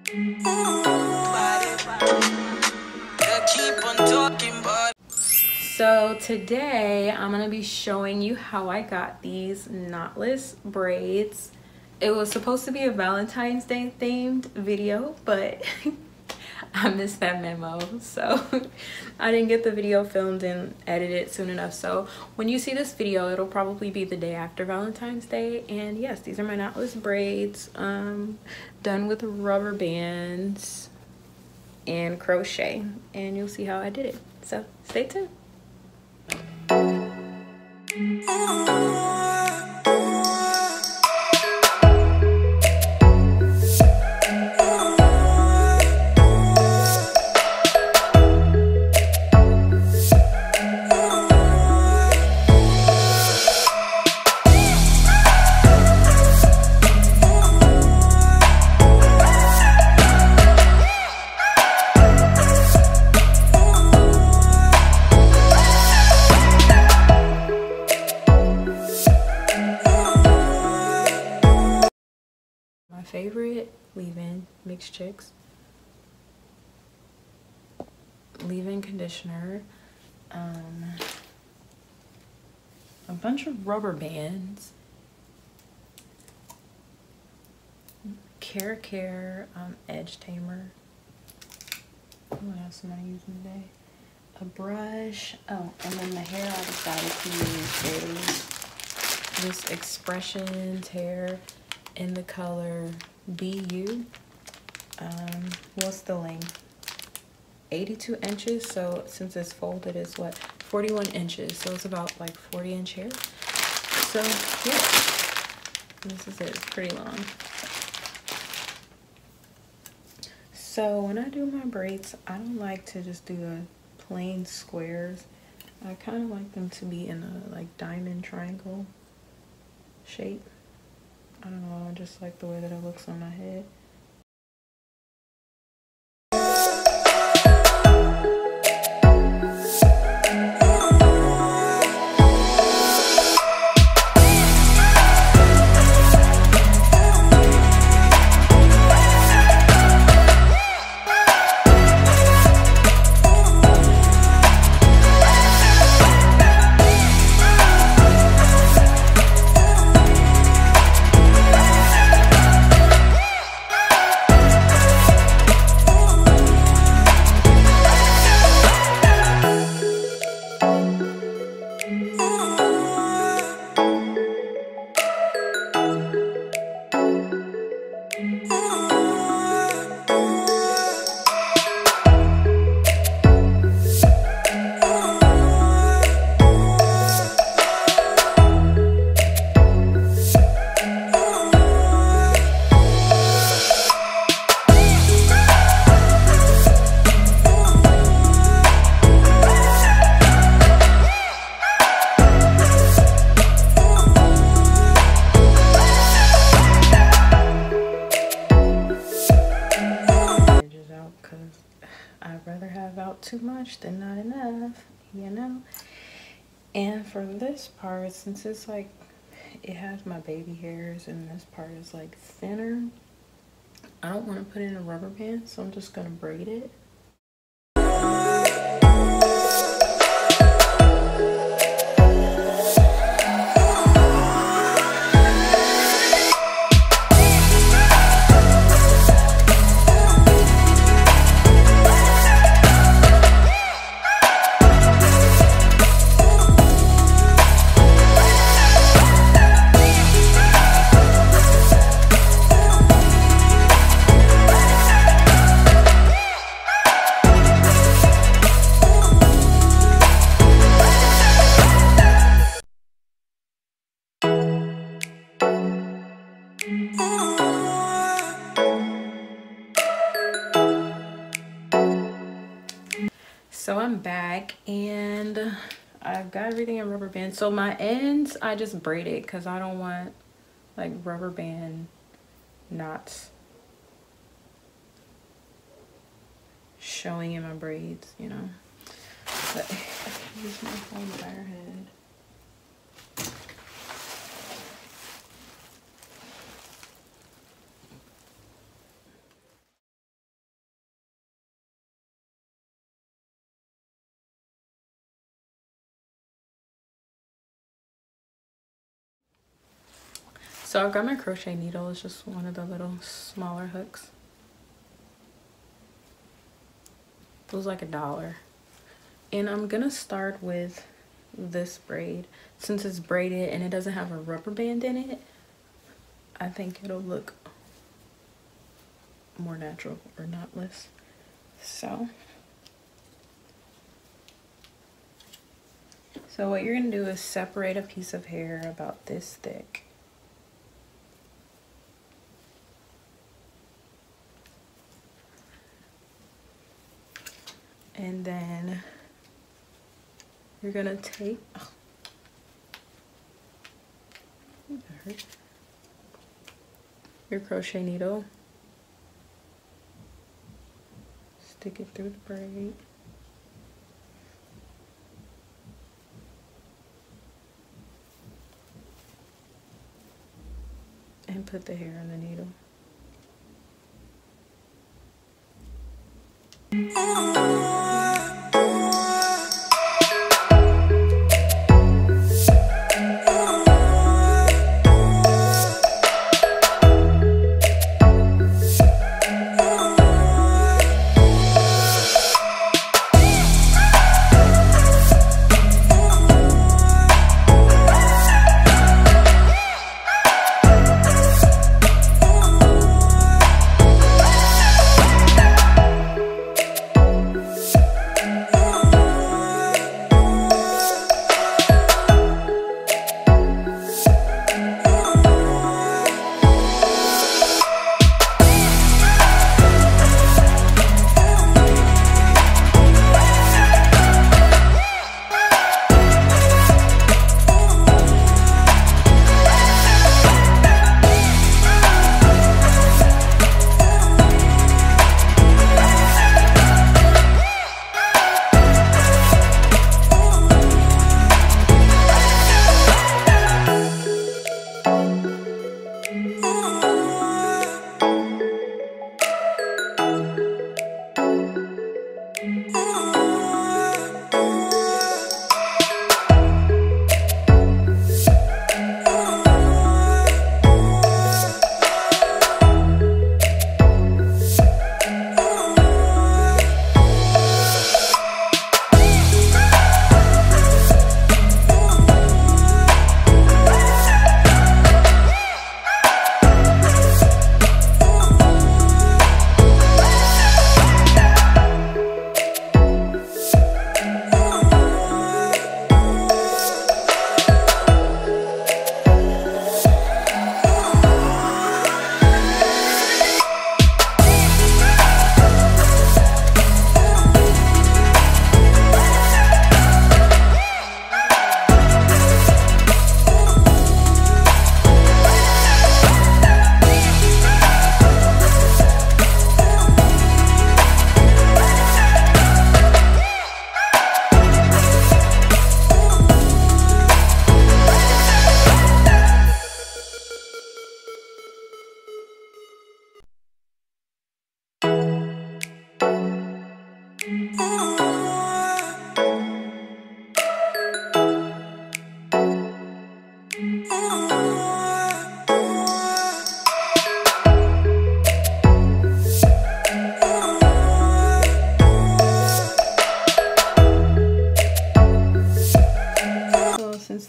So today I'm gonna be showing you how I got these knotless braids. It was supposed to be a Valentine's Day themed video, but I missed that memo, so I didn't get the video filmed and edited soon enough. So when you see this video, it'll probably be the day after Valentine's Day. And yes, these are my knotless braids, done with rubber bands and crochet, and you'll see how I did it. So stay tuned. Favorite leave-in mixed chicks, leave-in conditioner, a bunch of rubber bands, KeraCare edge tamer. What else am I using today? A brush. Oh, and then the hair I decided to use is this X-Pression hair in the color BU. What's the length? 82 inches. So since it's folded, it's what, 41 inches. So it's about like 40-inch hair. So yeah, this is it. It's pretty long. So when I do my braids, I don't like to just do the plain squares. I kind of like them to be in a like diamond triangle shape. I don't know, I just like the way that it looks on my head. I'd rather have out too much than not enough, you know. And for this part, since it's like, it has my baby hairs and this part is like thinner, I don't want to put in a rubber band, so I'm just gonna braid it. So I'm back and I've got everything in rubber band. So my ends I just braided because I don't want like rubber band knots showing in my braids, you know. But use my whole entire head. So I've got my crochet needle. It's just one of the little smaller hooks. It was like $1. And I'm gonna start with this braid. Since it's braided and it doesn't have a rubber band in it, I think it'll look more natural or knotless. So what you're gonna do is separate a piece of hair about this thick. And then you're gonna take, your crochet needle, stick it through the braid, and put the hair on the needle.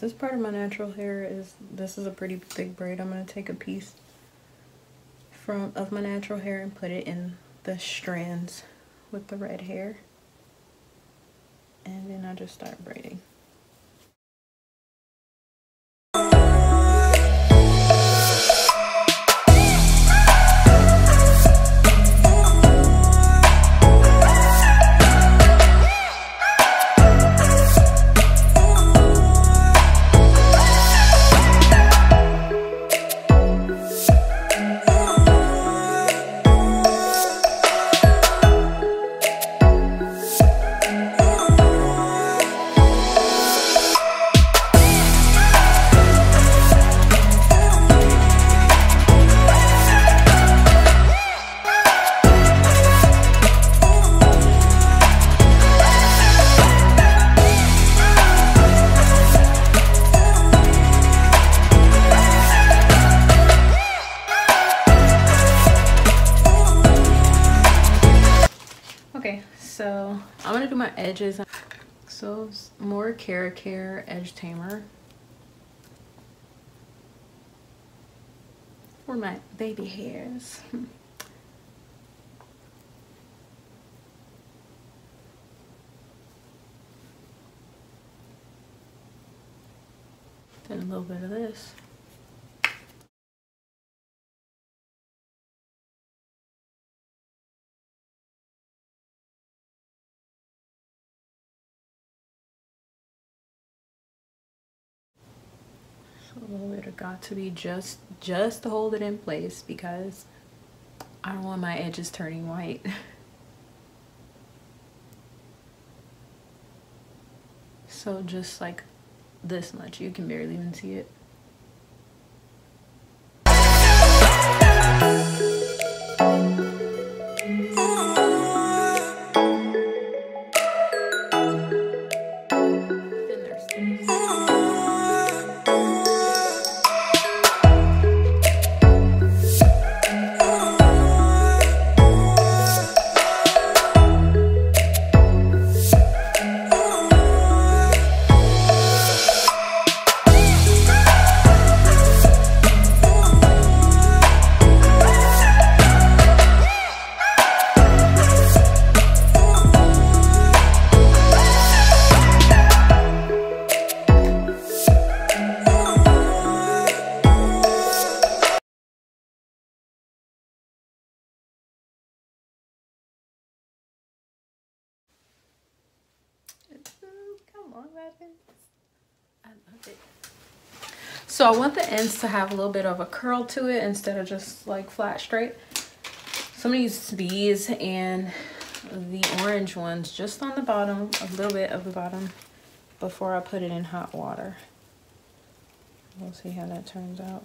This part of my natural hair is, this is a pretty thick braid. I'm going to take a piece of my natural hair and put it in the strands with the red hair, and then I just start braiding. So I'm gonna do my edges. So more KeraCare edge tamer for my baby hairs. Then a little bit of this. So a little bit of got to be just to hold it in place because I don't want my edges turning white. So just like this much, you can barely even see it. Come on, Robin. I love it. So I want the ends to have a little bit of a curl to it instead of just like flat straight. So I'm gonna use these and the orange ones just on the bottom, a little bit of the bottom, before I put it in hot water. We'll see how that turns out.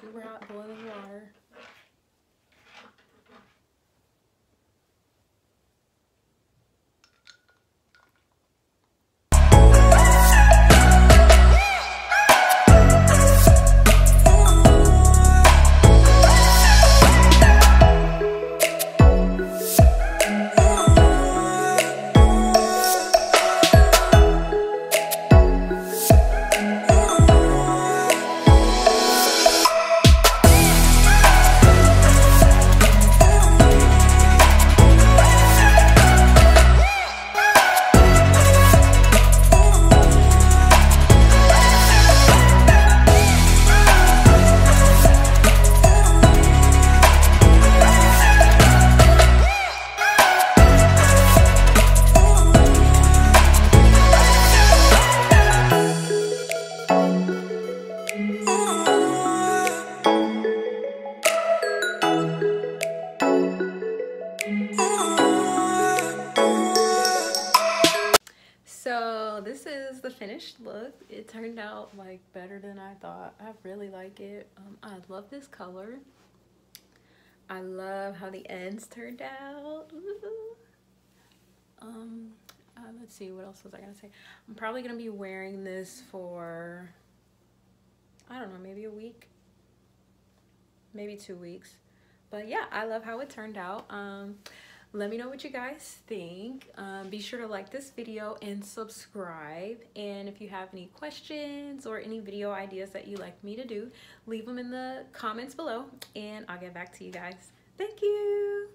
Super hot boiling water. So this is the finished look. It turned out like better than I thought. I really like it. I love this color. I love how the ends turned out. Let's see, what else was I gonna say? I'm probably gonna be wearing this for, I don't know, maybe a week, maybe 2 weeks. But yeah, I love how it turned out. Let me know what you guys think. Be sure to like this video and subscribe. And if you have any questions or any video ideas that you'd like me to do, leave them in the comments below and I'll get back to you guys. Thank you.